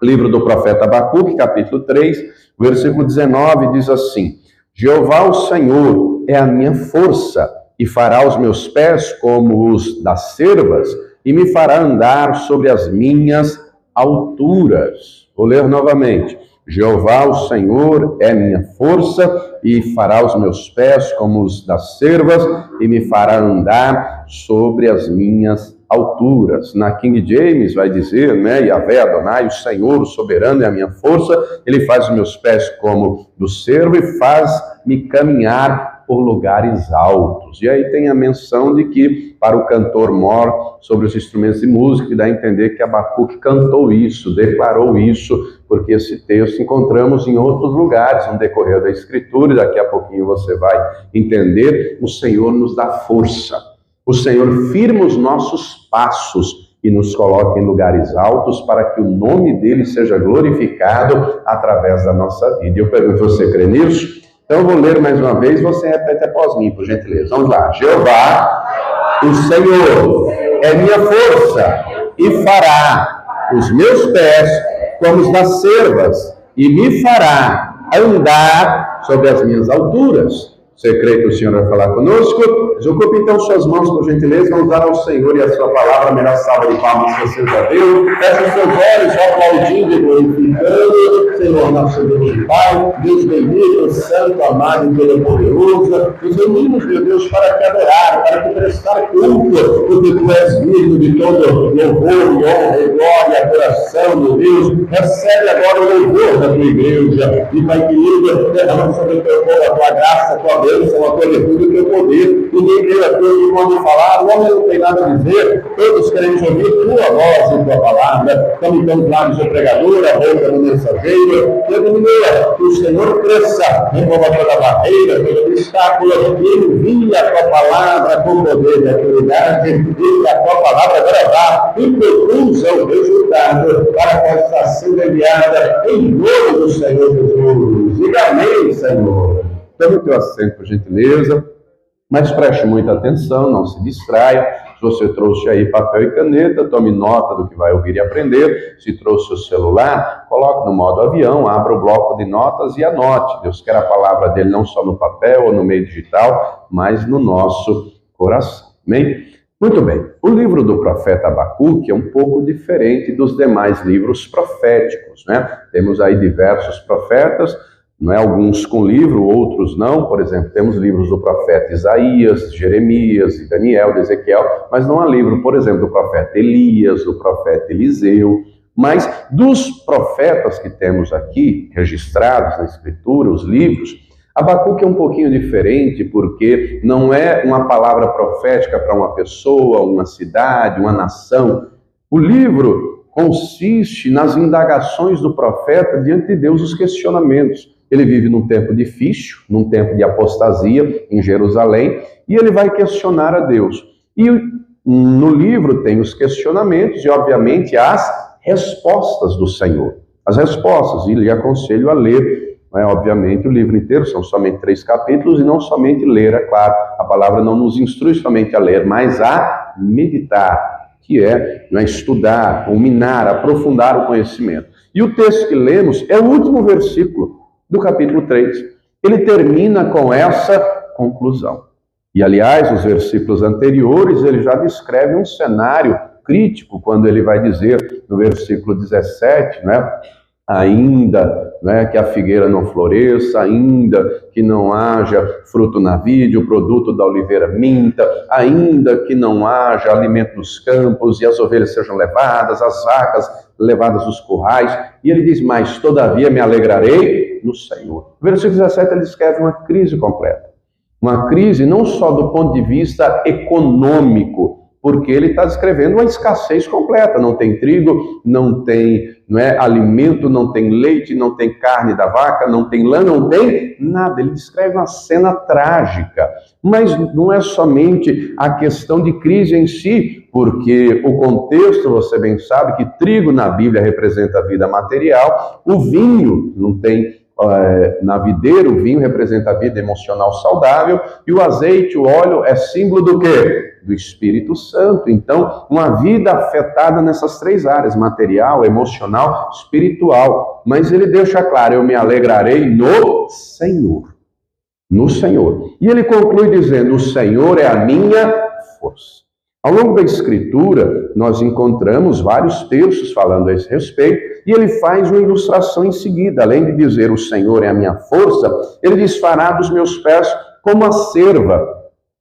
Livro do profeta Abacuque, capítulo 3, versículo 19, diz assim: Jeová, o Senhor, é a minha força, e fará os meus pés como os das cervas, e me fará andar sobre as minhas alturas. Vou ler novamente. Jeová, o Senhor, é minha força, e fará os meus pés como os das cervas, e me fará andar sobre as minhas alturas. Na King James vai dizer, né, Yahvé Adonai, o Senhor, o soberano é a minha força, ele faz os meus pés como do cervo e faz-me caminhar por lugares altos. E aí tem a menção de que, para o cantor mor, sobre os instrumentos de música, que dá a entender que Abacuque cantou isso, declarou isso, porque esse texto encontramos em outros lugares no decorrer da Escritura, e daqui a pouquinho você vai entender. O Senhor nos dá força, o Senhor firma os nossos passos e nos coloca em lugares altos para que o nome dele seja glorificado através da nossa vida. E eu pergunto, você crê nisso? Então eu vou ler mais uma vez, você repete após mim, por gentileza. Vamos lá. Jeová, o Senhor, é minha força, e fará os meus pés como os das cervas, e me fará andar sobre as minhas alturas. Você crê que o Senhor vai falar conosco? Desocupe então suas mãos, por gentileza. Vamos dar ao Senhor e a sua palavra a melhor salva de palmas que você já deu. Feche os seus olhos, aplaudindo e glorificando. Senhor, nosso Deus e Pai, Deus bendito, santo, amado e todo-poderoso, nos reunimos, meu Deus, para te adorar, para te prestar culto, porque tu és digno de todo louvor e honra e glória, adoração, meu Deus. Recebe agora o louvor da tua igreja. E, Pai querido, derrama sobre o teu povo a tua graça, a tua bênção, a tua virtude e o teu poder. Ninguém veio a Deus de modo falar, o homem não tem nada a dizer, todos queremos ouvir tua voz e tua palavra. Tome então os lábios do pregador, a boca do mensageiro, e diminua, que o Senhor cresça, remova toda barreira, todo obstáculo, e envie a tua palavra com poder e autoridade, e que a tua palavra agora vá e produza o resultado para que está sendo enviada em nome do Senhor Jesus. Diga amém, Senhor. Tome o teu assento, por gentileza, mas preste muita atenção, não se distraia. Se você trouxe aí papel e caneta, tome nota do que vai ouvir e aprender. Se trouxe o celular, coloque no modo avião, abra o bloco de notas e anote. Deus quer a palavra dele não só no papel ou no meio digital, mas no nosso coração. Amém? Muito bem. O livro do profeta Abacuque é um pouco diferente dos demais livros proféticos, né? Temos aí diversos profetas, não é? Alguns com livro, outros não. Por exemplo, temos livros do profeta Isaías, Jeremias, e Daniel, de Ezequiel, mas não há livro, por exemplo, do profeta Elias, do profeta Eliseu. Mas dos profetas que temos aqui, registrados na Escritura, os livros, Abacuque é um pouquinho diferente, porque não é uma palavra profética para uma pessoa, uma cidade, uma nação. O livro consiste nas indagações do profeta diante de Deus, os questionamentos. Ele vive num tempo difícil, num tempo de apostasia em Jerusalém, e ele vai questionar a Deus. E no livro tem os questionamentos e, obviamente, as respostas do Senhor. As respostas, e lhe aconselho a ler, obviamente, o livro inteiro, são somente 3 capítulos, e não somente ler, é claro, a palavra não nos instrui somente a ler, mas a meditar, que é estudar, ruminar, aprofundar o conhecimento. E o texto que lemos é o último versículo do capítulo 3. Ele termina com essa conclusão. E, aliás, os versículos anteriores, ele já descreve um cenário crítico, quando ele vai dizer, no versículo 17, ainda que a figueira não floresça, ainda que não haja fruto na vide, o produto da oliveira minta, ainda que não haja alimento nos campos e as ovelhas sejam levadas, as vacas levadas dos currais. E ele diz mais: todavia me alegrarei no Senhor. No versículo 17 ele escreve uma crise completa. Uma crise não só do ponto de vista econômico, porque ele está descrevendo uma escassez completa. Não tem trigo, não tem alimento, não tem leite, não tem carne da vaca, não tem lã, não tem nada. Ele descreve uma cena trágica. Mas não é somente a questão de crise em si, porque o contexto, você bem sabe, que trigo na Bíblia representa a vida material, o vinho não tem... na videira, o vinho representa a vida emocional saudável, e o azeite, o óleo, é símbolo do quê? Do Espírito Santo. Então, uma vida afetada nessas três áreas, material, emocional, espiritual. Mas ele deixa claro, eu me alegrarei no Senhor. No Senhor. E ele conclui dizendo, o Senhor é a minha força. Ao longo da Escritura, nós encontramos vários textos falando a esse respeito, e ele faz uma ilustração em seguida. Além de dizer, o Senhor é a minha força, ele diz, fará dos meus pés como a cerva.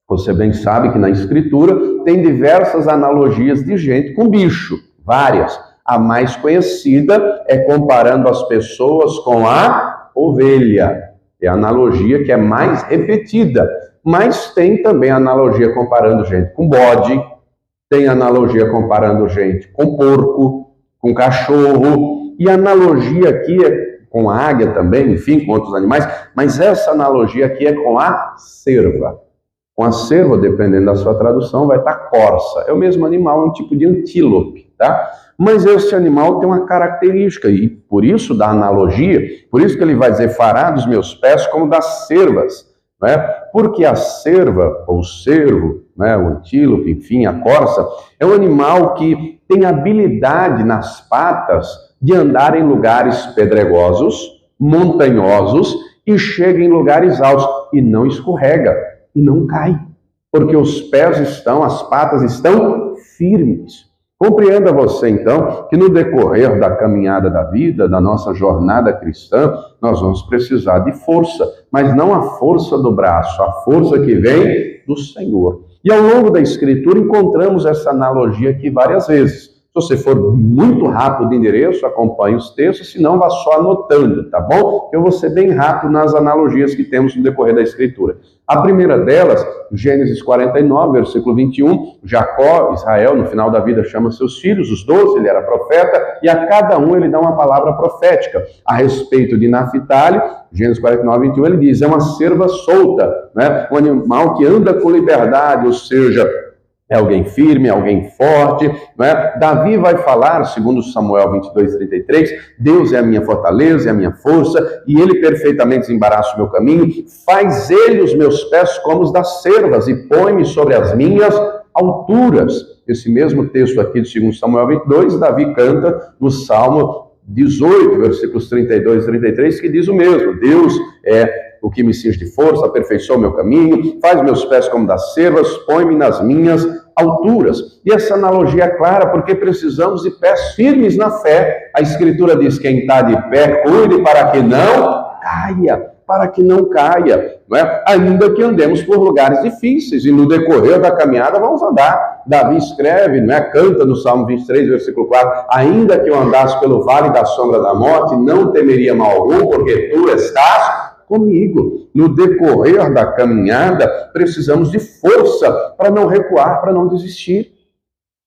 Você bem sabe que na Escritura tem diversas analogias de gente com bicho, várias. A mais conhecida é comparando as pessoas com a ovelha. É a analogia que é mais repetida. Mas tem também a analogia comparando gente com bode, tem analogia comparando gente com porco, com cachorro, e a analogia aqui é com a águia também, enfim, com outros animais, mas essa analogia aqui é com a cerva. Com a cerva, dependendo da sua tradução, vai estar corça. É o mesmo animal, é um tipo de antílope, tá? Mas esse animal tem uma característica, e por isso da analogia, por isso que ele vai dizer, fará dos meus pés como das cervas, né? Porque a cerva, ou cervo, né, o antílope, enfim, a corça, é um animal que tem habilidade nas patas de andar em lugares pedregosos, montanhosos, e chega em lugares altos, e não escorrega, e não cai, porque os pés estão, as patas estão firmes. Compreenda você, então, que no decorrer da caminhada da vida, da nossa jornada cristã, nós vamos precisar de força, mas não a força do braço, a força que vem do Senhor. E ao longo da Escritura encontramos essa analogia aqui várias vezes. Se você for muito rápido de endereço, acompanhe os textos, senão vá só anotando, tá bom? Eu vou ser bem rápido nas analogias que temos no decorrer da Escritura. A primeira delas, Gênesis 49, versículo 21, Jacó, Israel, no final da vida, chama seus filhos, os 12, ele era profeta, e a cada um ele dá uma palavra profética. A respeito de Naphtali, Gênesis 49, 21, ele diz, é uma cerva solta, né? Um animal que anda com liberdade, ou seja, é alguém firme, alguém forte, né? Davi vai falar, segundo Samuel 22, 33, Deus é a minha fortaleza, é a minha força, e ele perfeitamente desembaraça o meu caminho, faz ele os meus pés como os das cervas, e põe-me sobre as minhas alturas. Esse mesmo texto aqui de 2 Samuel 22, Davi canta no Salmo 18, versículos 32 e 33, que diz o mesmo, Deus é o que me cinge de força, aperfeiçoa o meu caminho, faz meus pés como das cervas, põe-me nas minhas alturas. E essa analogia é clara, porque precisamos de pés firmes na fé. A Escritura diz, quem está de pé, cuide para que não caia, não é? Ainda que andemos por lugares difíceis, e no decorrer da caminhada vamos andar. Davi escreve, não é? Canta no Salmo 23, versículo 4, ainda que eu andasse pelo vale da sombra da morte, não temeria mal algum, porque tu estás comigo. No decorrer da caminhada, precisamos de força para não recuar, para não desistir.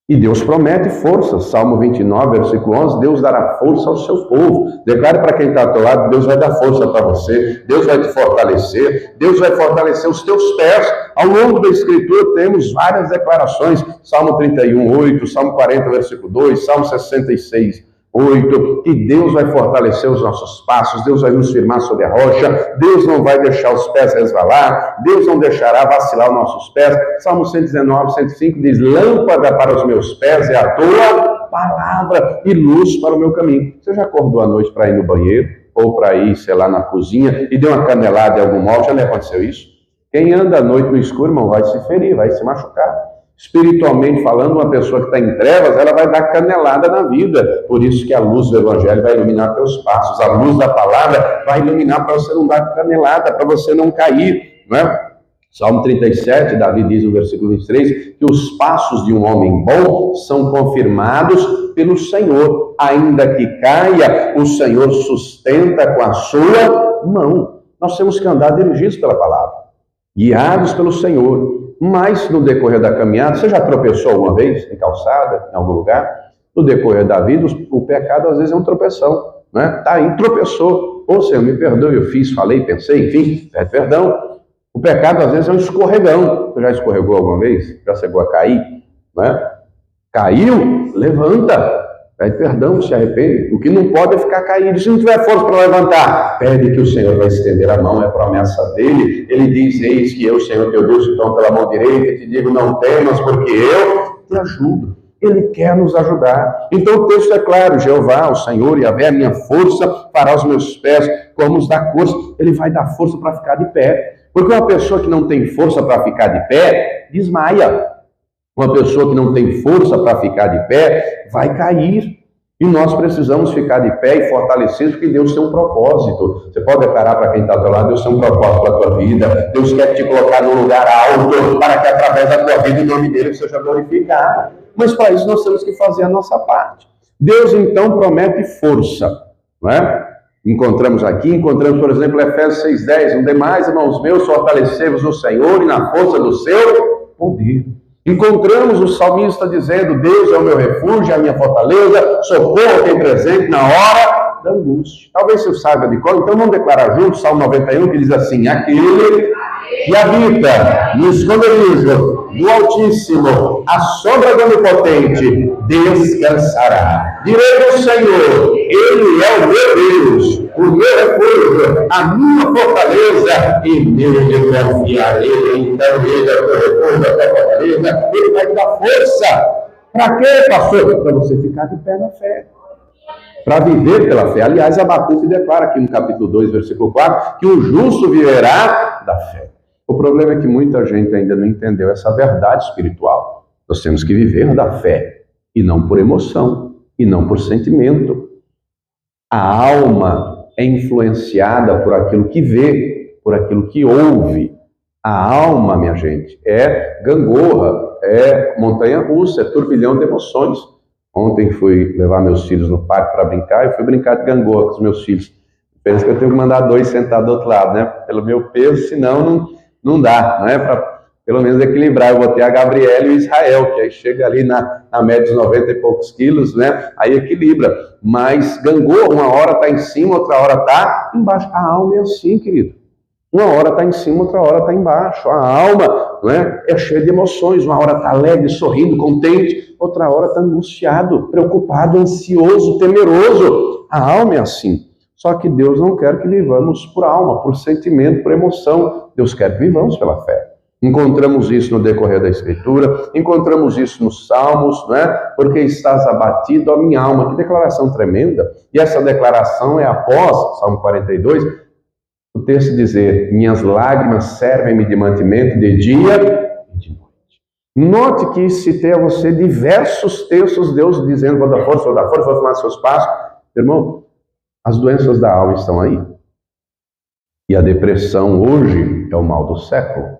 E Deus promete força. Salmo 29, versículo 11, Deus dará força ao seu povo. Declare para quem está ao teu lado, Deus vai dar força para você, Deus vai te fortalecer, Deus vai fortalecer os teus pés. Ao longo da Escritura temos várias declarações. Salmo 31, 8, Salmo 40, versículo 2, Salmo 66, 8, que Deus vai fortalecer os nossos passos, Deus vai nos firmar sobre a rocha, Deus não vai deixar os pés resvalar, Deus não deixará vacilar os nossos pés. Salmo 119, 105 diz, lâmpada para os meus pés é a tua palavra e luz para o meu caminho. Você já acordou à noite para ir no banheiro, ou para ir, sei lá, na cozinha, e deu uma canelada em algum móvel? Já não aconteceu isso? Quem anda à noite no escuro, irmão, vai se ferir, vai se machucar. Espiritualmente falando, uma pessoa que está em trevas, ela vai dar canelada na vida. Por isso que a luz do Evangelho vai iluminar teus passos. A luz da palavra vai iluminar para você não dar canelada, para você não cair, não é? Salmo 37, Davi diz no versículo 23, que os passos de um homem bom são confirmados pelo Senhor. Ainda que caia, o Senhor sustenta com a sua mão. Nós temos que andar dirigidos pela palavra, guiados pelo Senhor. Mas no decorrer da caminhada, você já tropeçou alguma vez em calçada, em algum lugar? No decorrer da vida, o pecado às vezes é um tropeção, né? Tá aí, tropeçou. Ô Senhor, me perdoe, eu fiz, falei, pensei, enfim, pede perdão. O pecado às vezes é um escorregão. Você já escorregou alguma vez? Já chegou a cair? Né? Caiu? Levanta. Pede perdão, se arrepende. O que não pode é ficar caído. Se não tiver força para levantar, pede que o Senhor vai estender a mão, é promessa dele. Ele diz, eis que eu, Senhor teu Deus, te tomo pela mão direita e te digo, não temas, porque eu te ajudo. Ele quer nos ajudar. Então o texto é claro, Jeová, o Senhor, Yahvé, a minha força, fará os meus pés como os da força. Ele vai dar força para ficar de pé. Porque uma pessoa que não tem força para ficar de pé, desmaia. Uma pessoa que não tem força para ficar de pé, vai cair. E nós precisamos ficar de pé e fortalecidos, porque Deus tem um propósito. Você pode declarar para quem está ao teu lado, Deus tem um propósito para a tua vida. Deus quer te colocar num lugar alto, para que através da tua vida, o nome dele seja glorificado. Mas para isso nós temos que fazer a nossa parte. Deus então promete força, não é? Encontramos, por exemplo, Efésios 6,10, no demais, irmãos meus, fortalecei-vos no Senhor e na força do seu poder. Encontramos o salmista dizendo, Deus é o meu refúgio, é a minha fortaleza, socorro tem presente na hora da angústia. Talvez você saiba de cor, então vamos declarar juntos, Salmo 91, que diz assim, aquele que habita no esconderijo do Altíssimo, a sombra do Onipotente, descansará. Direi ao Senhor, Ele é o meu Deus, o meu refúgio, a minha fortaleza, e nele confiarei. Então Ele é o meu refúgio, a minha fortaleza, Ele vai te dar força. Para quê, pastor? Para você ficar de pé na fé. Para viver pela fé. Aliás, Abacuque declara aqui no capítulo 2, versículo 4, que o justo viverá da fé. O problema é que muita gente ainda não entendeu essa verdade espiritual. Nós temos que viver da fé, e não por emoção, e não por sentimento. A alma é influenciada por aquilo que vê, por aquilo que ouve. A alma, minha gente, é gangorra, é montanha-russa, é turbilhão de emoções. Ontem fui levar meus filhos no parque para brincar, e fui brincar de gangorra com os meus filhos. Penso que eu tenho que mandar 2 sentar do outro lado, né? Pelo meu peso, senão não dá, não é? Para pelo menos equilibrar. Eu botei a Gabriela e o Israel, que aí chega ali na média dos 90 e poucos quilos, né? Aí equilibra. Mas gangorra, uma hora está em cima, outra hora está embaixo. A alma é assim, querido. Uma hora está em cima, outra hora está embaixo. A alma, não é cheia de emoções. Uma hora está alegre, sorrindo, contente. Outra hora está angustiado, preocupado, ansioso, temeroso. A alma é assim. Só que Deus não quer que vivamos por alma, por sentimento, por emoção. Deus quer que vivamos pela fé. Encontramos isso no decorrer da Escritura, encontramos isso nos Salmos, não é? Porque estás abatido, ó minha alma. Que declaração tremenda. E essa declaração é após, Salmo 42, o texto dizer, minhas lágrimas servem-me de mantimento de dia e de noite. Note que citei a você diversos textos, Deus dizendo, vou dar força, vou tomar seus passos. Irmão, as doenças da alma estão aí. E a depressão hoje é o mal do século.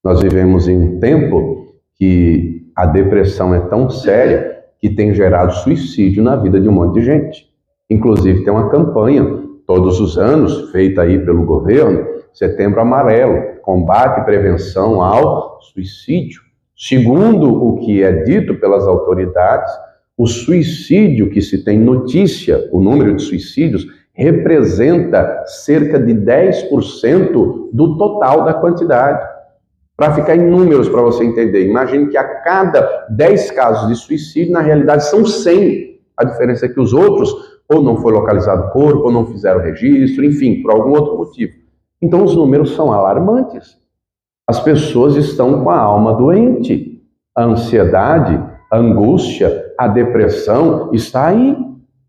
Nós vivemos em um tempo que a depressão é tão séria que tem gerado suicídio na vida de um monte de gente. Inclusive tem uma campanha, todos os anos, feita aí pelo governo, Setembro Amarelo, combate e prevenção ao suicídio. Segundo o que é dito pelas autoridades, o suicídio que se tem notícia, o número de suicídios, representa cerca de 10% do total da quantidade. Para ficar em números para você entender, imagine que a cada 10 casos de suicídio, na realidade são 100. A diferença é que os outros ou não foi localizado o corpo, ou não fizeram registro, enfim, por algum outro motivo. Então os números são alarmantes. As pessoas estão com a alma doente. A ansiedade, a angústia, a depressão está aí.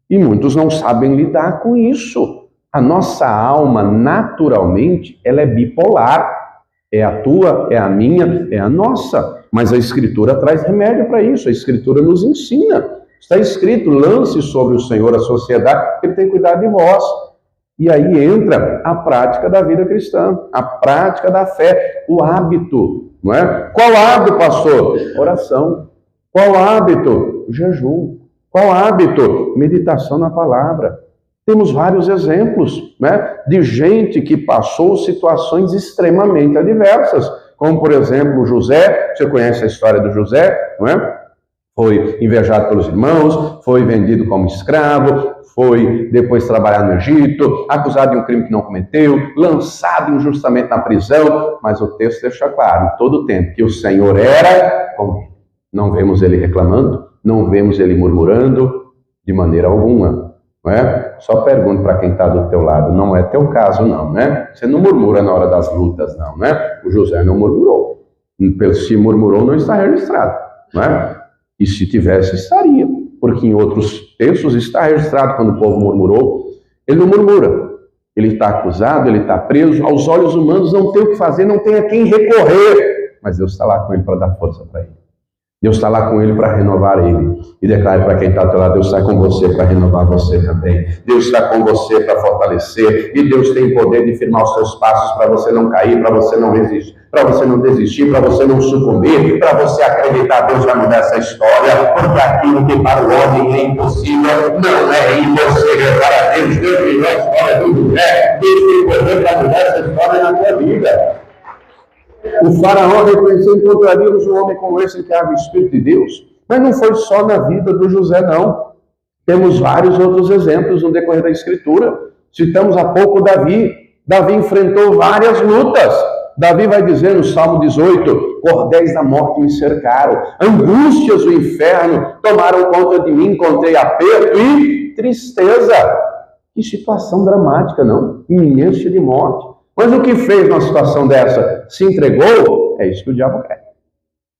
E muitos não sabem lidar com isso. A nossa alma, naturalmente, ela é bipolar. É a tua, é a minha, é a nossa. Mas a Escritura traz remédio para isso. A Escritura nos ensina. Está escrito, lance sobre o Senhor a sociedade, Ele tem cuidado de vós. E aí entra a prática da vida cristã, a prática da fé, o hábito, não é? Qual hábito, pastor? Oração. Qual hábito? Jejum. Qual hábito? Meditação na palavra. Temos vários exemplos, né, de gente que passou situações extremamente adversas, como, por exemplo, José. Você conhece a história do José, não é? Foi invejado pelos irmãos, foi vendido como escravo, foi depois trabalhar no Egito, acusado de um crime que não cometeu, lançado injustamente na prisão, mas o texto deixa claro, em todo o tempo, que o Senhor era com ele. Não vemos ele reclamando, não vemos ele murmurando, De maneira alguma. Não é? Só pergunto para quem está do teu lado, não é teu caso não, né? Você não murmura na hora das lutas não, né? O José não murmurou. Se murmurou, não está registrado, não é? E se tivesse, estaria, porque em outros textos está registrado quando o povo murmurou. Ele não murmura, ele está acusado, ele está preso, aos olhos humanos não tem o que fazer, não tem a quem recorrer, mas Deus está lá com ele para dar força para ele. Deus está lá com ele para renovar ele. E declare para quem está ao teu lado, Deus está com você para renovar você também. Deus está com você para fortalecer. E Deus tem poder de firmar os seus passos para você não cair, para você não resistir, para você não desistir, para você não sucumbir, para você acreditar. Deus vai mudar essa história, porque aquilo que para o homem é impossível, não é impossível para Deus. Deus virou a história do José. Deus tem poder para mudar essa história na tua vida. O faraó reconheceu: encontraríamos um homem como esse que há o Espírito de Deus. Mas não foi só na vida do José, não. Temos vários outros exemplos no decorrer da Escritura. Citamos há pouco Davi. Davi enfrentou várias lutas. Davi vai dizer no Salmo 18: cordéis da morte me cercaram, angústias do inferno tomaram conta de mim, encontrei aperto e tristeza. Que situação dramática, não? Iminência de morte. Mas o que fez numa situação dessa? Se entregou? É isso que o diabo quer.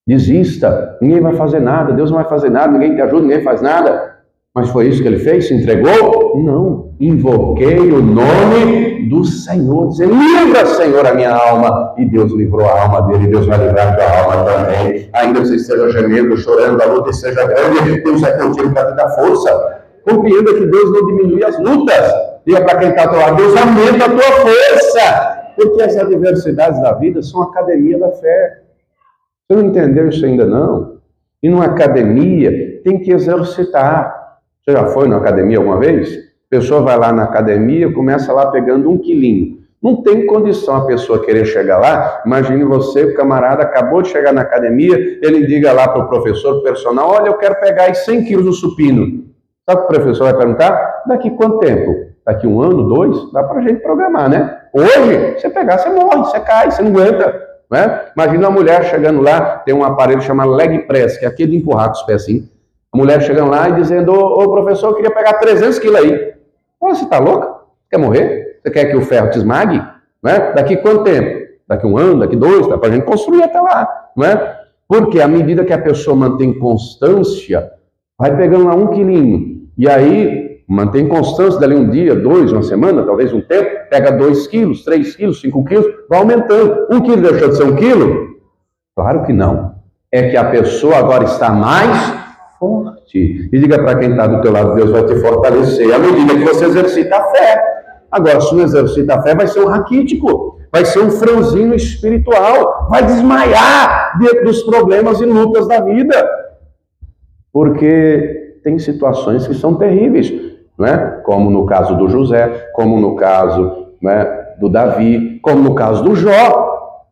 Desista, ninguém vai fazer nada, Deus não vai fazer nada, ninguém te ajuda, ninguém faz nada. Mas foi isso que ele fez? Se entregou? Não. Invoquei o nome do Senhor, dizendo: livra, Senhor, a minha alma. E Deus livrou a alma dele, Deus vai livrar a tua alma também. Ainda que você esteja gemendo, chorando, a luta seja grande, Deus é contigo para te dar força. Compreenda que Deus não diminui as lutas. Diga para quem está ao teu lado: Deus aumenta a tua força. Porque as adversidades da vida são a academia da fé. Você não entendeu isso ainda não? E numa academia tem que exercitar. Você já foi na academia alguma vez? A pessoa vai lá na academia, começa lá pegando 1 quilinho. Não tem condição a pessoa querer chegar lá. Imagine você, o camarada acabou de chegar na academia, ele diga lá para o professor personal: olha, eu quero pegar aí 100 quilos do supino. Sabe o que o professor vai perguntar? Daqui quanto tempo? Daqui 1 ano, 2? Dá para a gente programar, né? Hoje, você pegar, você morre, você cai, você não aguenta. Né? Imagina uma mulher chegando lá, tem um aparelho chamado leg press, que é aquele de empurrar com os pés assim. A mulher chegando lá e dizendo: ô professor, eu queria pegar 300 quilos aí. Você está louca? Quer morrer? Você quer que o ferro te esmague? Né? Daqui quanto tempo? Daqui 1 ano, daqui 2, dá para a gente construir até lá. Né? Porque à medida que a pessoa mantém constância, vai pegando lá 1 quilinho. E aí, mantém constância dali 1 dia, 2, 1 semana, talvez um tempo, pega 2 quilos, 3 quilos, 5 quilos, vai aumentando. 1 quilo deixou de ser 1 quilo? Claro que não. É que a pessoa agora está mais forte. E diga para quem está do teu lado: Deus vai te fortalecer à medida que você exercita a fé. Agora, se não exercita a fé, vai ser um raquítico, vai ser um franzino espiritual, vai desmaiar diante dos problemas e lutas da vida. Porque tem situações que são terríveis, não é? Como no caso do José, como no caso, não é, do Davi, como no caso do Jó.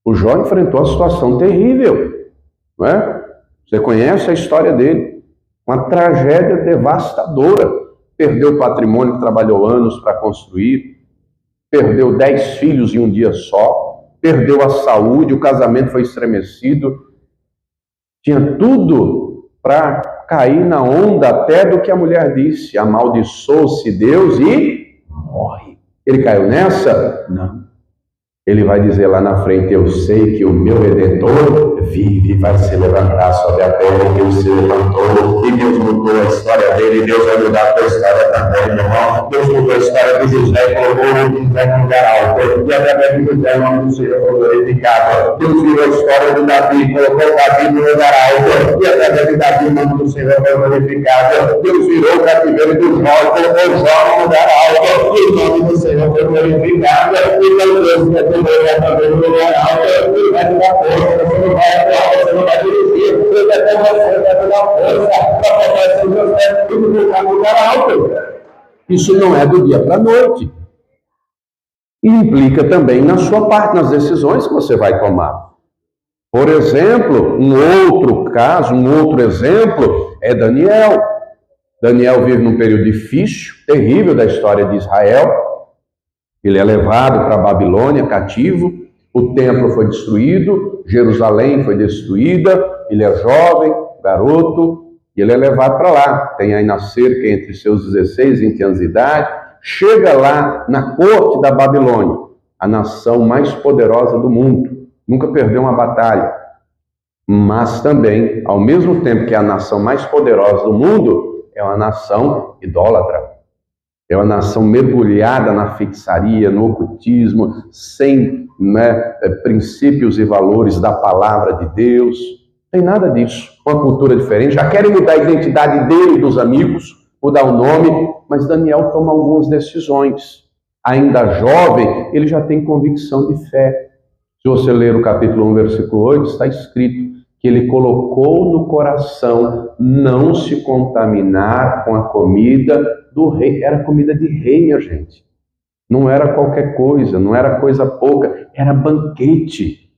O Jó enfrentou uma situação terrível, não é? Você conhece a história dele, uma tragédia devastadora. Perdeu o patrimônio que trabalhou anos para construir, perdeu 10 filhos em um dia só, perdeu a saúde, o casamento foi estremecido, tinha tudo para cair na onda até do que a mulher disse: amaldiçoou-se Deus e morre. Ele caiu nessa? Não. Ele vai dizer lá na frente: eu sei que o meu Redentor vive e vai se levantar sobre a terra. E Deus se levantou, e Deus mudou a história dele, e Deus vai mudar a tua história também, meu irmão. Deus mudou a história do José e colocou o José no lugar alto. E através de José, o nome do Senhor foi glorificado. Deus virou a história do Davi, colocou Davi no lugar alto. E através de Davi, o nome do Senhor foi glorificado. Deus virou o cativeiro do Jó, colocou Jó no lugar alto. E o nome do Senhor foi glorificado. Então Deus através do lugar alto, ele vai te dar força, você não vai atuar, você não vai dirigir, ele vai ter você, vai te dar força para fortalecer os meus pés e no lugar alto. Isso não é do dia para a noite. E implica também na sua parte, nas decisões que você vai tomar. Por exemplo, um outro caso, um outro exemplo é Daniel. Daniel vive num período difícil, terrível da história de Israel. Ele é levado para a Babilônia, cativo, o templo foi destruído, Jerusalém foi destruída, ele é jovem, garoto, e ele é levado para lá, tem aí na cerca entre seus 16 e 20 anos de idade, chega lá na corte da Babilônia, a nação mais poderosa do mundo, nunca perdeu uma batalha, mas também, ao mesmo tempo que é a nação mais poderosa do mundo, é uma nação idólatra. É uma nação mergulhada na feitiçaria, no ocultismo, sem princípios e valores da palavra de Deus. Não tem nada disso. Uma cultura diferente. Já querem mudar a identidade dele e dos amigos, mudar o nome, mas Daniel toma algumas decisões. Ainda jovem, ele já tem convicção de fé. Se você ler o capítulo 1, versículo 8, está escrito que ele colocou no coração não se contaminar com a comida do rei. Era comida de rei, minha gente. Não era qualquer coisa, não era coisa pouca, era banquete.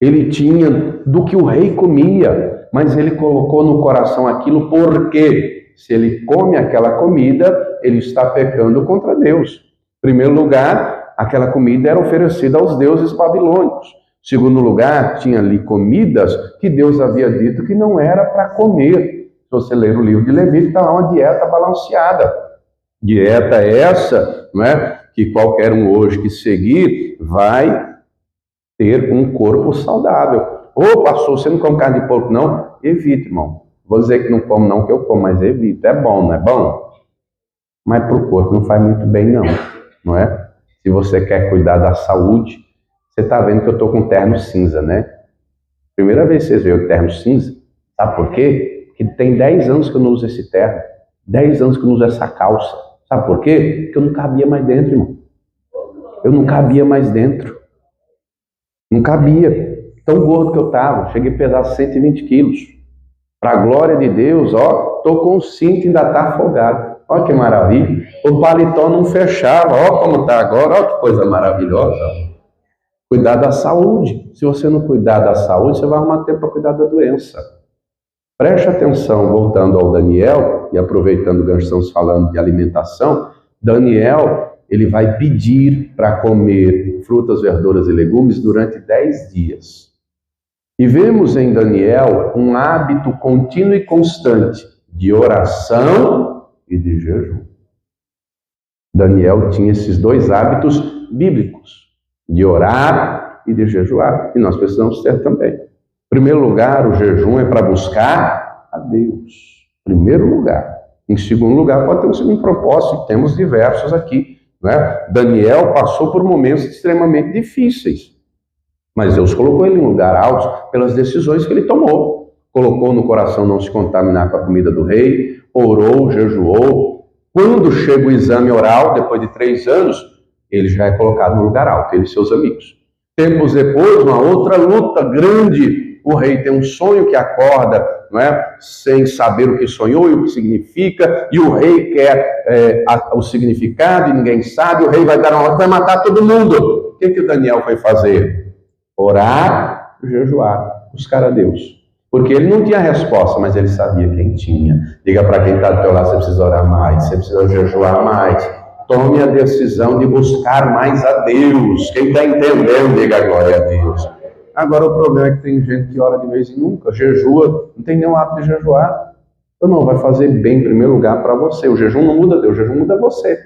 Ele tinha do que o rei comia, mas ele colocou no coração aquilo porque se ele come aquela comida, ele está pecando contra Deus. Em primeiro lugar, aquela comida era oferecida aos deuses babilônicos. Em segundo lugar, tinha ali comidas que Deus havia dito que não era para comer. Se você ler o livro de Levítico, está lá uma dieta balanceada. Dieta essa, não é? Que qualquer um hoje que seguir vai ter um corpo saudável. Ô, pastor, você não come carne de porco, não? Evite, irmão. Vou dizer que não como, não, que eu como, mas evito. É bom, não é bom? Mas para o corpo não faz muito bem, não. Não é? Se você quer cuidar da saúde, você está vendo que eu estou com terno cinza, né? Primeira vez que vocês veem o terno cinza, sabe por quê? Porque tem 10 anos que eu não uso esse terno. 10 anos que eu não uso essa calça. Sabe por quê? Porque eu não cabia mais dentro, irmão. Eu não cabia mais dentro. Não cabia. Tão gordo que eu estava. Cheguei a pesar 120 quilos. Para a glória de Deus, ó, estou com o cinto e ainda está afogado. Olha que maravilha. O paletó não fechava. Olha como está agora. Olha que coisa maravilhosa. Cuidar da saúde. Se você não cuidar da saúde, você vai arrumar tempo para cuidar da doença. Preste atenção, voltando ao Daniel, e aproveitando o gancho que estamos falando de alimentação, Daniel, ele vai pedir para comer frutas, verduras e legumes durante 10 dias. E vemos em Daniel um hábito contínuo e constante de oração e de jejum. Daniel tinha esses dois hábitos bíblicos, de orar e de jejuar, e nós precisamos ter também. Em primeiro lugar, o jejum é para buscar a Deus. Em primeiro lugar. Em segundo lugar, pode ter um segundo propósito, temos diversos aqui. Não é? Daniel passou por momentos extremamente difíceis, mas Deus colocou ele em lugar alto pelas decisões que ele tomou. Colocou no coração não se contaminar com a comida do rei, orou, jejuou. Quando chega o exame oral, depois de 3 anos, ele já é colocado no lugar alto, ele e seus amigos. Tempos depois, uma outra luta grande. O rei tem um sonho que acorda, não é? Sem saber o que sonhou e o que significa, e o rei quer o significado e ninguém sabe, o rei vai dar uma ordem, vai matar todo mundo. O que o Daniel foi fazer? Orar, jejuar, buscar a Deus. Porque ele não tinha resposta, mas ele sabia quem tinha. Diga para quem está do teu lado, você precisa orar mais, você precisa jejuar mais. Tome a decisão de buscar mais a Deus. Quem está entendendo, diga glória a Deus. Agora o problema é que tem gente que ora de vez em nunca, jejua, não tem nenhum hábito de jejuar. Então não, vai fazer bem em primeiro lugar para você. O jejum não muda Deus, o jejum muda você.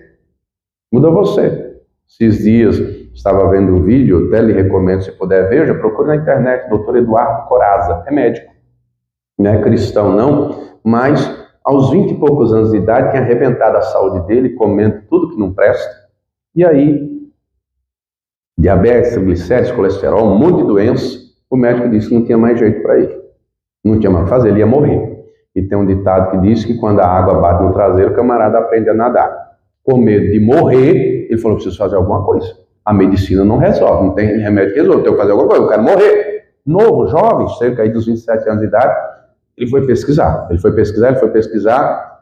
Muda você. Esses dias estava vendo um vídeo, até lhe recomendo, se puder ver, já procure na internet, Dr. Eduardo Coraza, é médico. Não é cristão não, mas aos 20 e poucos anos de idade, tinha arrebentado a saúde dele, comendo tudo que não presta. E aí, diabetes, triglicérides, colesterol, um monte de doença, o médico disse que não tinha mais jeito para ele. Não tinha mais o que fazer, ele ia morrer. E tem um ditado que diz que quando a água bate no traseiro, o camarada aprende a nadar. Com medo de morrer, ele falou, preciso fazer alguma coisa. A medicina não resolve, não tem remédio que resolve, eu tenho que fazer alguma coisa, eu quero morrer. Novo, jovem, cerca aí dos 27 anos de idade, ele foi pesquisar,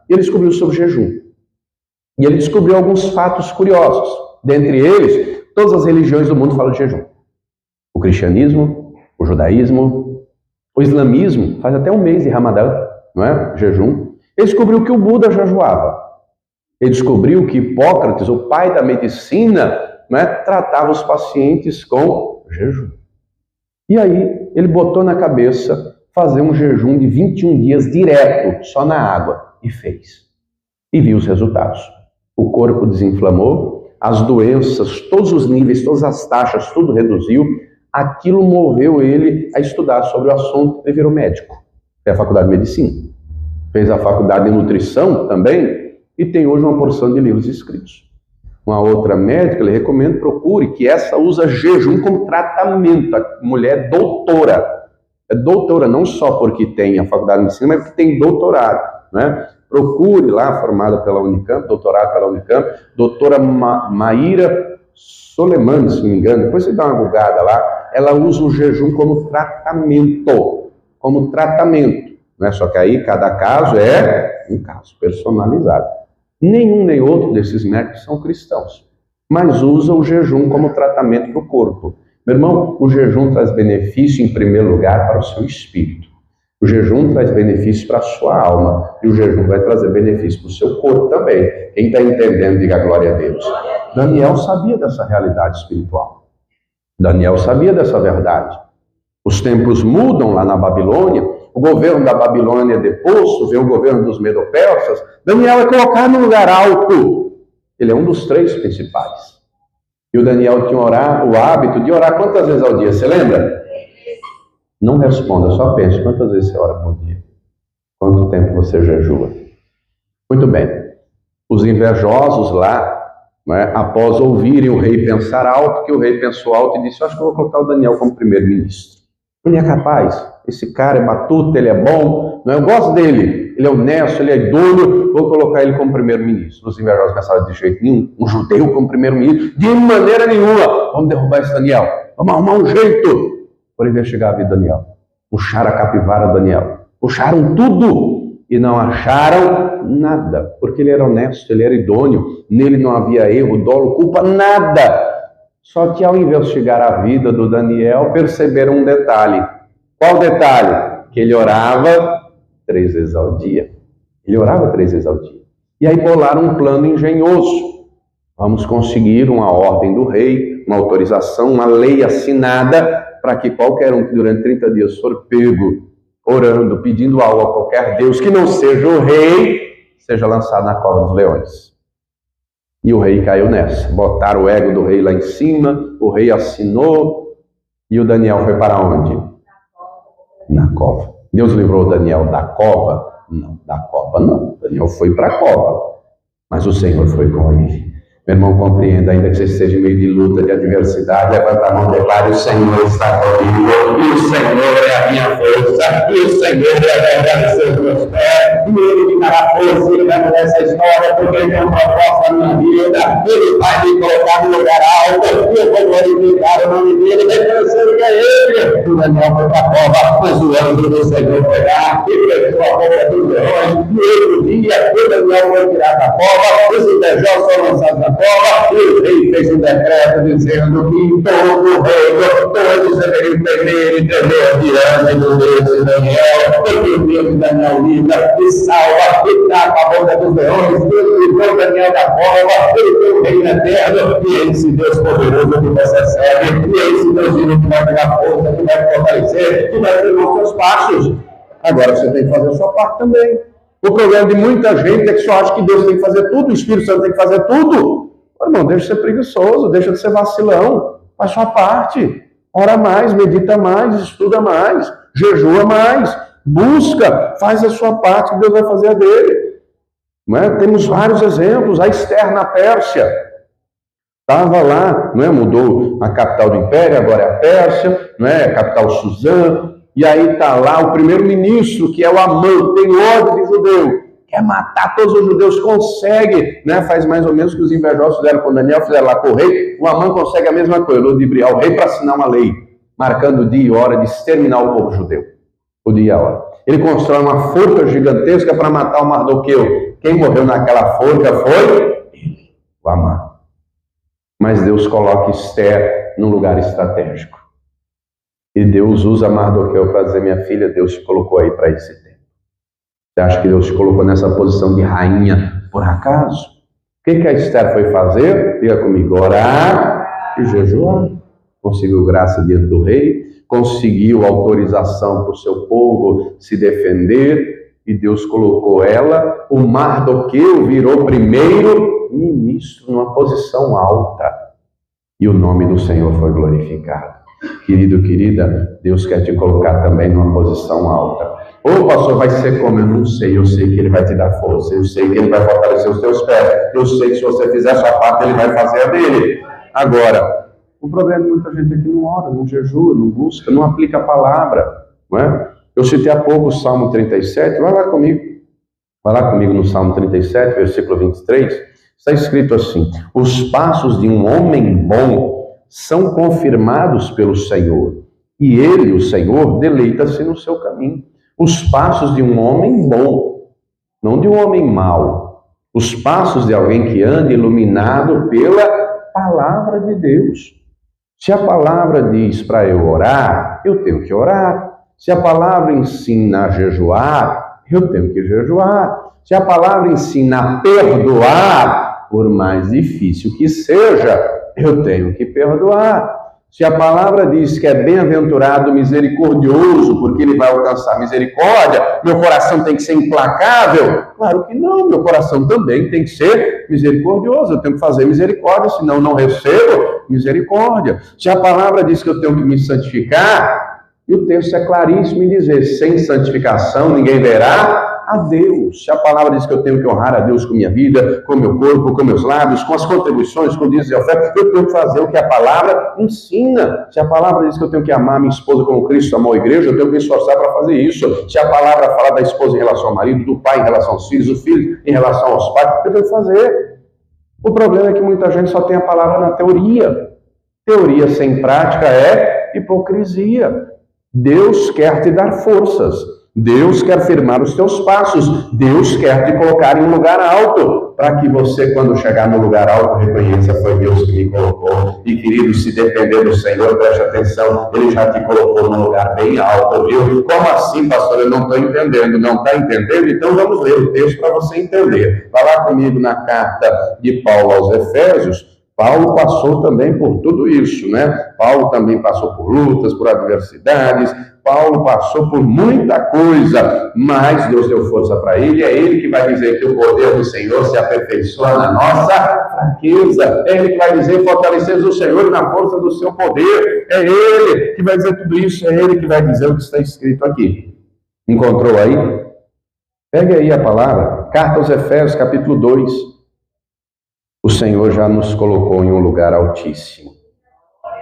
e ele descobriu sobre jejum. E ele descobriu alguns fatos curiosos. Dentre eles, todas as religiões do mundo falam de jejum. O cristianismo, o judaísmo, o islamismo, faz até um mês de Ramadã, não é? Jejum. Ele descobriu que o Buda jejuava. Ele descobriu que Hipócrates, o pai da medicina, não é? Tratava os pacientes com jejum. E aí, ele botou na cabeça fazer um jejum de 21 dias direto, só na água. E fez. E viu os resultados. O corpo desinflamou, as doenças, todos os níveis, todas as taxas, tudo reduziu. Aquilo moveu ele a estudar sobre o assunto. Ele virou médico. Fez a faculdade de medicina. Fez a faculdade de nutrição também. E tem hoje uma porção de livros escritos. Uma outra médica, ele recomenda, procure, que essa usa jejum como tratamento. A mulher é doutora. É doutora não só porque tem a faculdade de medicina, mas porque tem doutorado, né? Procure lá, formada pela Unicamp, doutorado pela Unicamp, doutora Maíra Soleimani, se não me engano, depois você dá uma bugada lá, ela usa o jejum como tratamento, né? Só que aí cada caso é um caso personalizado. Nenhum nem outro desses médicos são cristãos, mas usam o jejum como tratamento para o corpo. Meu irmão, o jejum traz benefício em primeiro lugar para o seu espírito. O jejum traz benefício para a sua alma. E o jejum vai trazer benefício para o seu corpo também. Quem está entendendo, diga glória a Deus. Daniel sabia dessa realidade espiritual. Daniel sabia dessa verdade. Os tempos mudam lá na Babilônia. O governo da Babilônia é deposto, vem o governo dos Medo-Persas. Daniel é colocado no lugar alto. Ele é um dos 3 principais. E o Daniel tinha o hábito de orar quantas vezes ao dia? Você lembra? Não responda, só pense quantas vezes você ora por dia. Quanto tempo você jejua? Muito bem. Os invejosos lá, né, após ouvirem o rei pensar alto, que o rei pensou alto e disse, acho que eu vou colocar o Daniel como primeiro-ministro. Ele é capaz, esse cara é batuta, ele é bom, eu gosto dele, ele é honesto, ele é idôneo, vou colocar ele como primeiro-ministro. Os invejosos pensavam de jeito nenhum, um judeu como primeiro-ministro, de maneira nenhuma, vamos derrubar esse Daniel, vamos arrumar um jeito. Por investigar a vida de Daniel, puxaram a capivara de Daniel, puxaram tudo e não acharam nada, porque ele era honesto, ele era idôneo, nele não havia erro, dolo, culpa, nada. Só que ao investigar a vida do Daniel, perceberam um detalhe. Qual detalhe? Que ele orava 3 vezes ao dia. Ele orava 3 vezes ao dia. E aí bolaram um plano engenhoso. Vamos conseguir uma ordem do rei, uma autorização, uma lei assinada, para que qualquer um que durante 30 dias for pego, orando, pedindo algo a qualquer Deus que não seja o rei, seja lançado na cova dos leões. E o rei caiu nessa. Botaram o ego do rei lá em cima, o rei assinou, e o Daniel foi para onde? Na cova. Deus livrou Daniel da cova? Não, da cova não. Daniel foi para a cova, mas o Senhor foi com ele. Meu irmão, compreenda, ainda que você esteja em meio de luta, de adversidade, levanta a mão, declare, o Senhor está comigo, e o Senhor é a minha força, e o Senhor é a verdade dos meus pés, e Ele me dará força, Ele vai mudar essa história, porque Ele tem uma proposta na minha vida, Ele vai me colocar no lugar alto, e eu vou glorificar o nome dEle, reconhecendo que é Ele. O Daniel foi para a cova, mas o anjo do Senhor foi lá, e fechou a boca dos leões, e outro dia, o Daniel foi tirado da cova, os invejosos foram lançados na cova, e o rei fez um decreto dizendo que em todo o reino todos deveriam temer e tremer diante do Deus de Daniel, porque o Deus de Daniel livra e salva e tapa a boca dos leões. Deus livrou Daniel da cova, ele tem o reino eterno, e esse Deus poderoso que você serve, e esse Deus vivo que vai pegar força, que vai fortalecer, que vai ter os seus passos. Agora você tem que fazer a sua parte também. O problema de muita gente é que só acha que Deus tem que fazer tudo, o Espírito Santo tem que fazer tudo. Irmão, deixa de ser preguiçoso, deixa de ser vacilão, faz sua parte, ora mais, medita mais, estuda mais, jejua mais, busca, faz a sua parte que Deus vai fazer a dele. Não é? Temos vários exemplos, a Esther na Pérsia, estava lá, não é? Mudou a capital do império, agora é a Pérsia, não é? A capital Suzã, e aí está lá o primeiro-ministro, que é o Amã, tem ódio de judeu, quer matar todos os judeus, consegue, né? Faz mais ou menos o que os invejosos fizeram com Daniel, fizeram lá com o rei. O Amã consegue a mesma coisa, ludibriar o rei para assinar uma lei, marcando o dia e hora de exterminar o povo judeu. O dia e a hora. Ele constrói uma forca gigantesca para matar o Mardoqueu. Quem morreu naquela forca foi ele, o Amã. Mas Deus coloca Esther num lugar estratégico. E Deus usa Mardoqueu para dizer, minha filha, Deus te colocou aí para esse tempo. Você acha que Deus te colocou nessa posição de rainha por acaso? O que a Esther foi fazer? Diga comigo, orar e jejuar. conseguiu graça diante do rei, conseguiu autorização para o seu povo se defender, e Deus colocou ela. O Mardoqueu virou primeiro ministro numa posição alta, e o nome do Senhor foi glorificado. Querido, querida, Deus quer te colocar também numa posição alta. Ô pastor, vai ser como? Eu não sei. Eu sei que Ele vai te dar força, eu sei que Ele vai fortalecer os teus pés, eu sei que se você fizer a sua parte, Ele vai fazer a dele. Agora, o problema é que muita gente aqui não ora, não jejua, não busca, não aplica a palavra, não é? Eu citei há pouco o Salmo 37, vai lá comigo no Salmo 37, versículo 23, está escrito assim: os passos de um homem bom são confirmados pelo Senhor, e Ele, o Senhor, deleita-se no seu caminho. Os passos de um homem bom, não de um homem mau. Os passos de alguém que anda iluminado pela palavra de Deus. Se a palavra diz para eu orar, eu tenho que orar. Se a palavra ensina a jejuar, eu tenho que jejuar. Se a palavra ensina a perdoar, por mais difícil que seja, eu tenho que perdoar. Se a palavra diz que é bem-aventurado o misericordioso, porque ele vai alcançar misericórdia, meu coração tem que ser implacável? Claro que não, meu coração também tem que ser misericordioso. Eu tenho que fazer misericórdia, senão não recebo misericórdia. Se a palavra diz que eu tenho que me santificar, e o texto é claríssimo em dizer: sem santificação ninguém verá a Deus. Se a palavra diz que eu tenho que honrar a Deus com minha vida, com meu corpo, com meus lábios, com as contribuições, com dízimos e ofertas, eu tenho que fazer o que a palavra ensina. Se a palavra diz que eu tenho que amar minha esposa como Cristo amou a igreja, eu tenho que me esforçar para fazer isso. Se a palavra fala da esposa em relação ao marido, do pai em relação aos filhos, do filho em relação aos pais, eu tenho que fazer. O problema é que muita gente só tem a palavra na teoria. Teoria sem prática é hipocrisia. Deus quer te dar forças. Deus quer firmar os teus passos. Deus quer te colocar em um lugar alto, para que você, quando chegar no lugar alto, reconheça: foi Deus que me colocou. E, querido, se depender do Senhor, preste atenção, Ele já te colocou num lugar bem alto, viu? Como assim, pastor? Eu não estou entendendo. Não está entendendo? Então vamos ler o texto para você entender. Vai lá comigo na carta de Paulo aos Efésios. Paulo passou também por tudo isso, né? Paulo também passou por lutas, por adversidades. Paulo passou por muita coisa, mas Deus deu força para ele. É Ele que vai dizer que o poder do Senhor se aperfeiçoa na nossa fraqueza. É Ele que vai dizer: fortaleceis o Senhor na força do seu poder. É Ele que vai dizer tudo isso. É Ele que vai dizer o que está escrito aqui. Encontrou aí? Pegue aí a palavra. Carta aos Efésios, capítulo 2. O Senhor já nos colocou em um lugar altíssimo.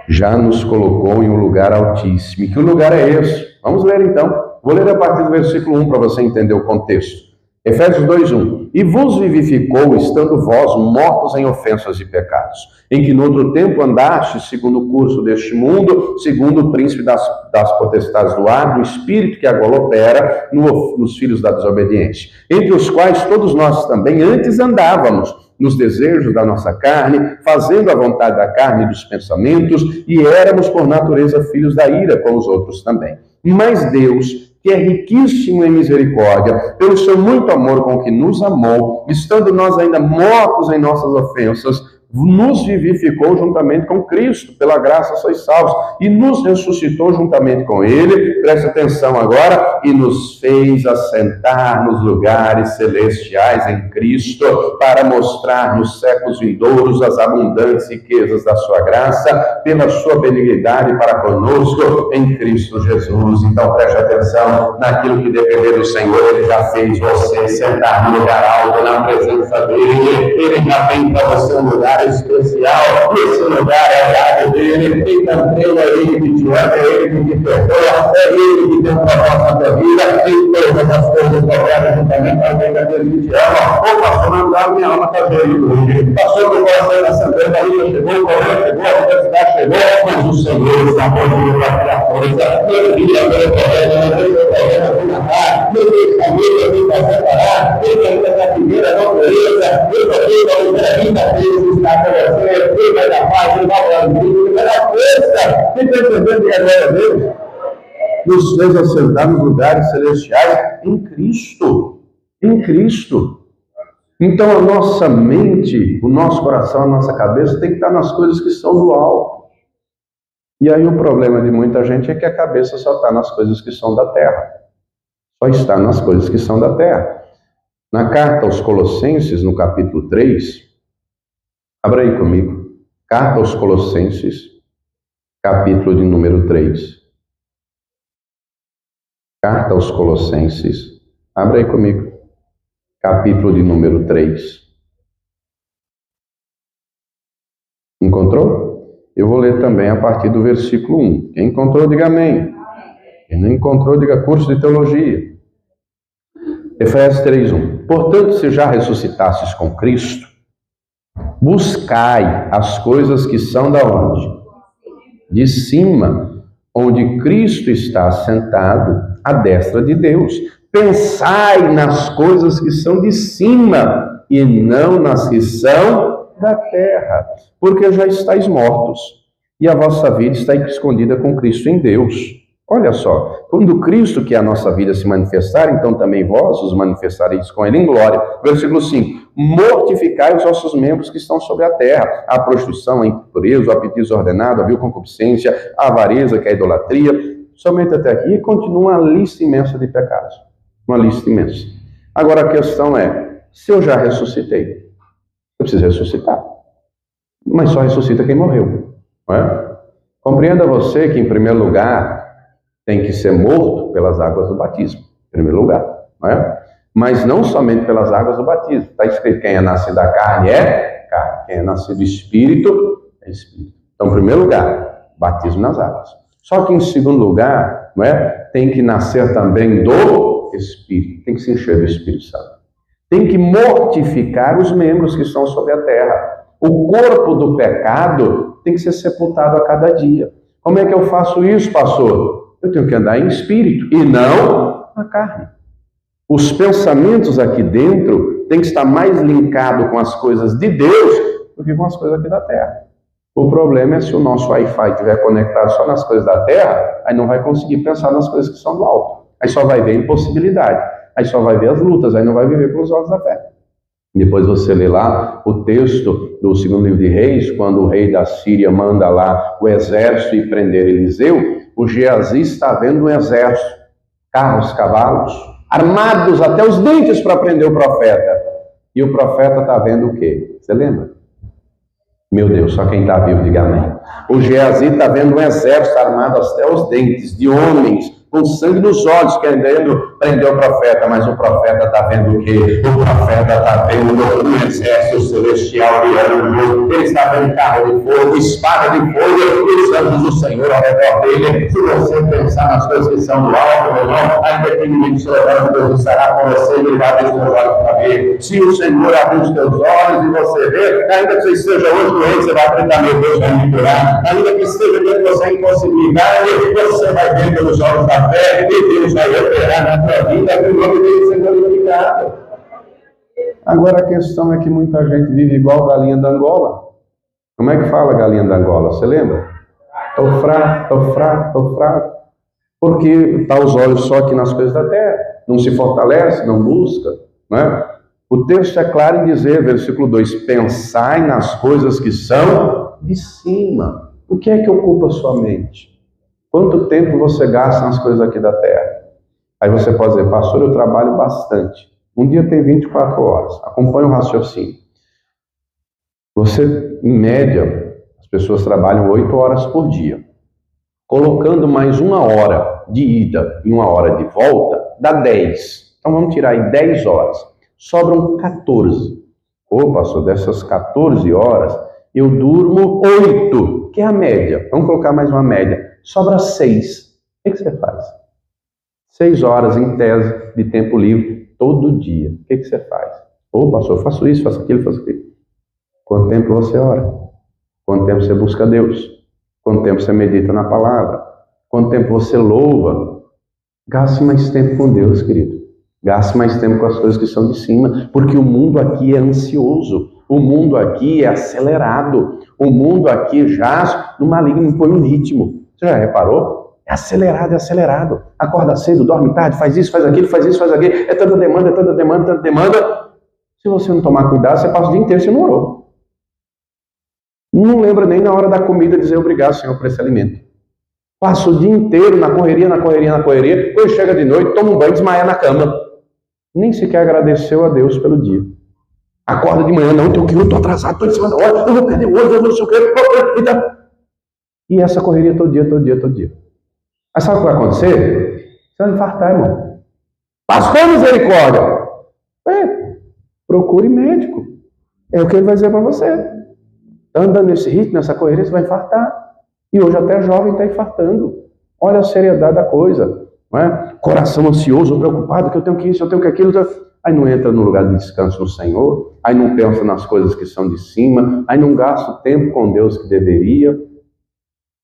Já nos colocou em um lugar altíssimo. E que lugar é esse? Vamos ler então. Vou ler a partir do versículo 1 para você entender o contexto. Efésios 2:1. E vos vivificou, estando vós mortos em ofensas e pecados, em que no outro tempo andastes segundo o curso deste mundo, segundo o príncipe das potestades do ar, do espírito que agora opera nos filhos da desobediência, entre os quais todos nós também antes andávamos, nos desejos da nossa carne, fazendo a vontade da carne e dos pensamentos, e éramos por natureza filhos da ira, como os outros também. Mas Deus, que é riquíssimo em misericórdia, pelo seu muito amor com que nos amou, estando nós ainda mortos em nossas ofensas, nos vivificou juntamente com Cristo, pela graça sois salvos, e nos ressuscitou juntamente com Ele, presta atenção agora, e nos fez assentar nos lugares celestiais em Cristo, para mostrar nos séculos vindouros as abundantes riquezas da sua graça, pela sua benignidade para conosco em Cristo Jesus. Então preste atenção, naquilo que depender do Senhor, Ele já fez você sentar no lugar alto, na presença dEle. Ele já tem para você um lugar especial. Esse lugar é a área dEle. Então creia, é Ele que te ama, é Ele que te perdoa, é Ele que tem um propósito na tua vida, e todas as coisas cooperam juntamente para ver aquele que te ama. Ô pastor, não dá, minha alma está doendo. Passou no coração da Santa Maria, chegou, o problema chegou, a adversidade chegou, mas o Senhor está pronto para criar força. Meu filho, meu família, vem para separar, vem ainda da primeira não beleza, vem para ainda Deus está com você, Ele vai dar paz, Ele vai dar vida, Ele vai dar força. Quem está entendendo que agora Deus nos fez assentar nos lugares celestiais em Cristo. Em Cristo. Então a nossa mente, o nosso coração, a nossa cabeça tem que estar nas coisas que são do alto. E aí o problema de muita gente é que a cabeça só está nas coisas que são da terra. Só está nas coisas que são da terra. Na carta aos Colossenses, no capítulo 3, abra aí comigo. Carta aos Colossenses, capítulo de número 3. Carta aos Colossenses, abra aí comigo. Capítulo de número 3. Encontrou? Eu vou ler também a partir do versículo 1. Quem encontrou, diga amém. Quem não encontrou, diga curso de teologia. Efésios 3:1. Portanto, se já ressuscitastes com Cristo, buscai as coisas que são da onde? De cima, onde Cristo está sentado à destra de Deus. Pensai nas coisas que são de cima e não nas que são da terra, porque já estáis mortos e a vossa vida está escondida com Cristo em Deus. Olha só, quando Cristo, que é a nossa vida, se manifestar, então também vós os manifestareis com ele em glória. Versículo 5. Mortificai os vossos membros que estão sobre a terra. A prostituição, a impureza, o apetite desordenado, a vil concupiscência, a avareza, que é a idolatria. Somente até aqui continua uma lista imensa de pecados. Uma lista imensa. Agora a questão é, se eu já ressuscitei, eu preciso ressuscitar. Mas só ressuscita quem morreu. Não é? Compreenda você que, em primeiro lugar, tem que ser morto pelas águas do batismo, em primeiro lugar, não é? Mas não somente pelas águas do batismo. Está escrito, quem é nascido da carne é carne, quem é nascido do espírito é espírito. Então, em primeiro lugar, batismo nas águas. Só que em segundo lugar, não é? Tem que nascer também do Espírito, tem que se encher do Espírito Santo. Tem que mortificar os membros que estão sobre a terra. O corpo do pecado tem que ser sepultado a cada dia. Como é que eu faço isso, pastor? Eu tenho que andar em espírito e não na carne. Os pensamentos aqui dentro têm que estar mais linkados com as coisas de Deus do que com as coisas aqui da terra. O problema é se o nosso Wi-Fi estiver conectado só nas coisas da terra, aí não vai conseguir pensar nas coisas que são do alto. Aí só vai ver impossibilidade. Aí só vai ver as lutas, aí não vai viver pelos olhos da fé. Depois você lê lá o texto do segundo livro de Reis, quando o rei da Síria manda lá o exército ir prender Eliseu, o Geazi está vendo um exército, carros, cavalos, armados até os dentes para prender o profeta. E o profeta está vendo o quê? Você lembra? Meu Deus, só quem está vivo, diga amém. O Geazi está vendo um exército armado até os dentes, de homens, com sangue nos olhos, querendo prender o profeta, mas o profeta está vendo o quê? O profeta está vendo um exército celestial de anjos, ele está vendo carro de fogo, espada de fogo, e os anjos do Senhor ao redor dele. Se você pensar nas coisas que são do alto, meu irmão, ainda que ninguém se levanta, Deus estará com você, ele vai abrir os seus olhos para ver. Se o Senhor abrir os teus olhos e você ver, ainda que você esteja hoje doente, você vai acreditar, meu Deus vai me curar. Ainda que esteja dentro de você em impossibilidade, você vai ver pelos olhos da fé, e Deus vai operar na tua vida, que o nome dele seja glorificado. Agora a questão é que muita gente vive igual galinha da Angola. Como é que fala galinha da Angola? Você lembra? Tô fraco, tô fraco, tô fraco. Porque está os olhos só aqui nas coisas da terra. Não se fortalece, não busca. Não é? O texto é claro em dizer, versículo 2, pensai nas coisas que são de cima. O que é que ocupa sua mente? Quanto tempo você gasta nas coisas aqui da terra? Aí você pode dizer, pastor, eu trabalho bastante. Um dia tem 24 horas. Acompanhe o raciocínio. Você, em média, as pessoas trabalham 8 horas por dia. Colocando mais 1 hora de ida e 1 hora de volta, dá 10. Então vamos tirar aí 10 horas. Sobram 14. Ô, pastor, dessas 14 horas, eu durmo 8, que é a média. Vamos colocar mais uma média. Sobra 6. O que você faz? 6 horas em tese de tempo livre todo dia. O que você faz? Ô, pastor, eu faço isso, faço aquilo, faço aquilo. Quanto tempo você ora? Quanto tempo você busca Deus? Quanto tempo você medita na palavra? Quanto tempo você louva? Gaste mais tempo com Deus, querido. Gaste mais tempo com as coisas que são de cima, porque o mundo aqui é ansioso. O mundo aqui é acelerado. O mundo aqui jaz no maligno, põe um ritmo. Você já reparou? É acelerado, é acelerado. Acorda cedo, dorme tarde, faz isso, faz aquilo, faz isso, faz aquilo. É tanta demanda, é tanta demanda, tanta demanda. Se você não tomar cuidado, você passa o dia inteiro e você não orou. Não lembra nem na hora da comida dizer obrigado, Senhor, por esse alimento. Passa o dia inteiro na correria, quando chega de noite, toma um banho e desmaia na cama. Nem sequer agradeceu a Deus pelo dia. Acorda de manhã, não, eu estou atrasado, estou em cima da hora, eu vou perder hoje, eu não sei o quê. E essa correria todo dia. Mas sabe o que vai acontecer? Você vai infartar, irmão. Pastor misericórdia! Procure médico. É o que ele vai dizer para você. Anda nesse ritmo, nessa correria, você vai infartar. E hoje até jovem está infartando. Olha a seriedade da coisa. Não é? Coração ansioso, preocupado, que eu tenho que isso, eu tenho que aquilo. Aí não entra no lugar de descanso no Senhor. Aí não pensa nas coisas que são de cima. Aí não gasta o tempo com Deus que deveria.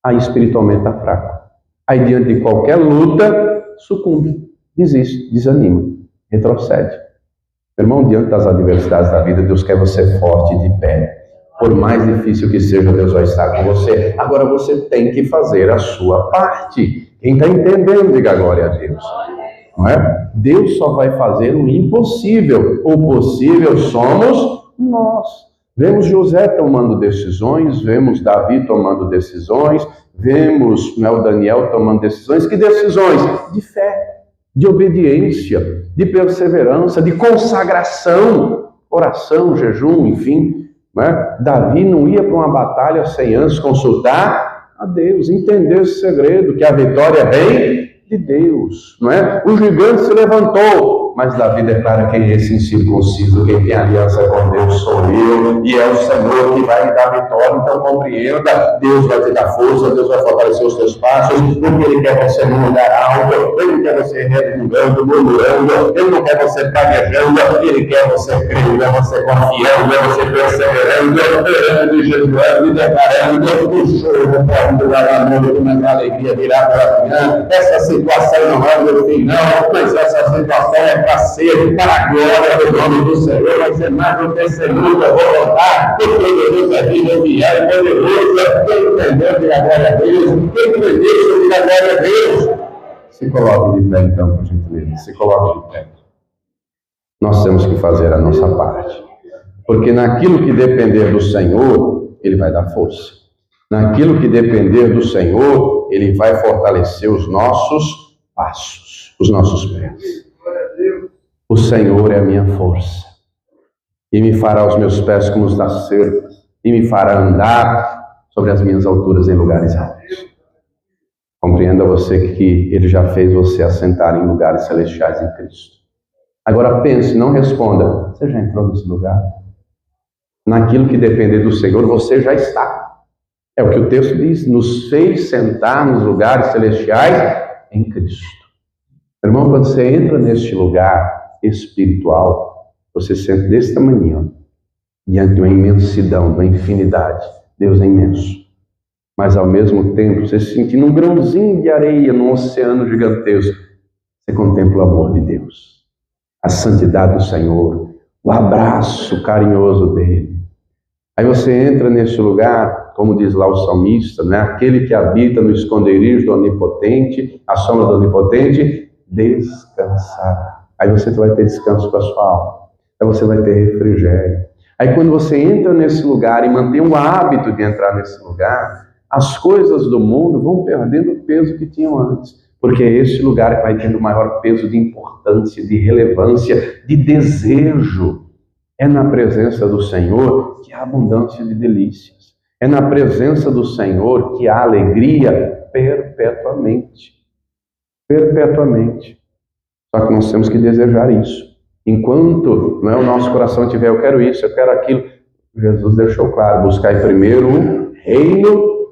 Aí espiritualmente está fraco. Aí diante de qualquer luta, sucumbe, desiste, desanima, retrocede. Meu irmão, diante das adversidades da vida, Deus quer você forte e de pé. Por mais difícil que seja, Deus vai estar com você. Agora você tem que fazer a sua parte. Quem está entendendo, diga glória a Deus. Não é? Deus só vai fazer o impossível. O possível somos nós. Vemos José tomando decisões, vemos Davi tomando decisões, vemos o Daniel tomando decisões. Que decisões? De fé, de obediência, de perseverança, de consagração, oração, jejum, enfim. Não é? Davi não ia para uma batalha sem antes consultar a Deus, entender esse segredo, que a vitória vem de Deus. Não é? O gigante se levantou, mas Davi declara: quem é esse incircunciso, quem tem aliança com Deus sou eu, e é o Senhor que vai me dar vitória. Então compreenda, Deus vai te dar força, Deus vai fortalecer os teus passos, porque Ele quer você num lugar alto, Ele quer você redundando, murmurando, Ele não quer você praguejando, Ele quer você crendo, é você confiando, é você perseverando, orando e jejuando e declarando, o choro pode durar a noite, mas a alegria virá pela manhã. Essa situação não é o meu fim, não, mas essa situação é para ser, para a glória do nome do Senhor. Vai ser mais do que testemunho, eu vou contar, porque Deus é vivo, fiel e poderoso. Quem entendeu, diga glória a Deus. Quem entendeu, diga glória a Deus. Se coloque de pé, então, por gentileza. Se coloque de pé. Nós temos que fazer a nossa parte. Porque naquilo que depender do Senhor, Ele vai dar força. Naquilo que depender do Senhor, Ele vai fortalecer os nossos passos, os nossos pés. O Senhor é a minha força, e me fará os meus pés como os das cervas, e me fará andar sobre as minhas alturas em lugares altos. Compreenda você que Ele já fez você assentar em lugares celestiais em Cristo. Agora pense, não responda: você já entrou nesse lugar? Naquilo que depender do Senhor, você já está. É o que o texto diz: nos fez sentar nos lugares celestiais em Cristo. Meu irmão, quando você entra neste lugar espiritual, você sente desse tamanho, diante de uma imensidão, de uma infinidade. Deus é imenso. Mas ao mesmo tempo, você se sentindo um grãozinho de areia num oceano gigantesco, você contempla o amor de Deus, a santidade do Senhor, o abraço carinhoso dele. Aí você entra nesse lugar, como diz lá o salmista, né? Aquele que habita no esconderijo do Onipotente, a sombra do Onipotente, descansará. Aí você vai ter descanso para a sua alma. Aí você vai ter refrigério. Aí quando você entra nesse lugar e mantém o hábito de entrar nesse lugar, as coisas do mundo vão perdendo o peso que tinham antes. Porque é esse lugar que vai tendo maior peso de importância, de relevância, de desejo. É na presença do Senhor que há abundância de delícias. É na presença do Senhor que há alegria perpetuamente. Perpetuamente. Só que nós temos que desejar isso. Enquanto o nosso coração tiver, eu quero isso, eu quero aquilo, Jesus deixou claro: buscai primeiro o reino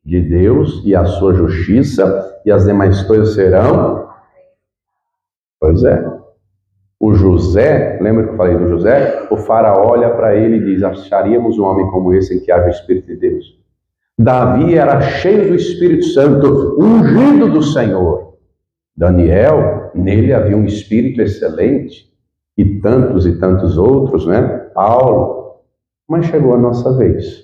de Deus e a sua justiça, e as demais coisas serão. Pois é. O José, lembra que eu falei do José? O faraó olha para ele e diz: acharíamos um homem como esse em que haja o Espírito de Deus. Davi era cheio do Espírito Santo, ungido do Senhor. Daniel, nele havia um espírito excelente, e tantos outros, né? Paulo. Mas chegou a nossa vez.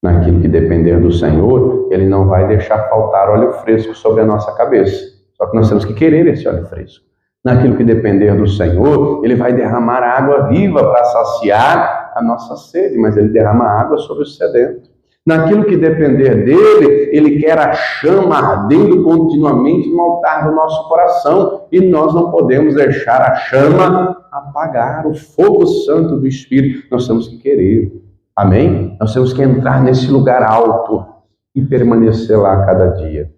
Naquilo que depender do Senhor, Ele não vai deixar faltar óleo fresco sobre a nossa cabeça. Só que nós temos que querer esse óleo fresco. Naquilo que depender do Senhor, Ele vai derramar água viva para saciar a nossa sede, mas Ele derrama água sobre o sedento. Naquilo que depender dele, ele quer a chama ardendo continuamente no altar do nosso coração. E nós não podemos deixar a chama apagar, o fogo santo do Espírito. Nós temos que querer. Amém? Nós temos que entrar nesse lugar alto e permanecer lá cada dia.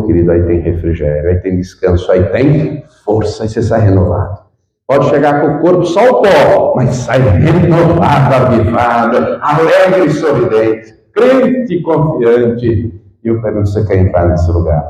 Querido, aí tem refrigério, aí tem descanso, aí tem força, aí você sai renovado. Pode chegar com o corpo só o pó, mas sai renovado, avivado, alegre e sorridente, crente e confiante. E eu pergunto, você quer entrar nesse lugar?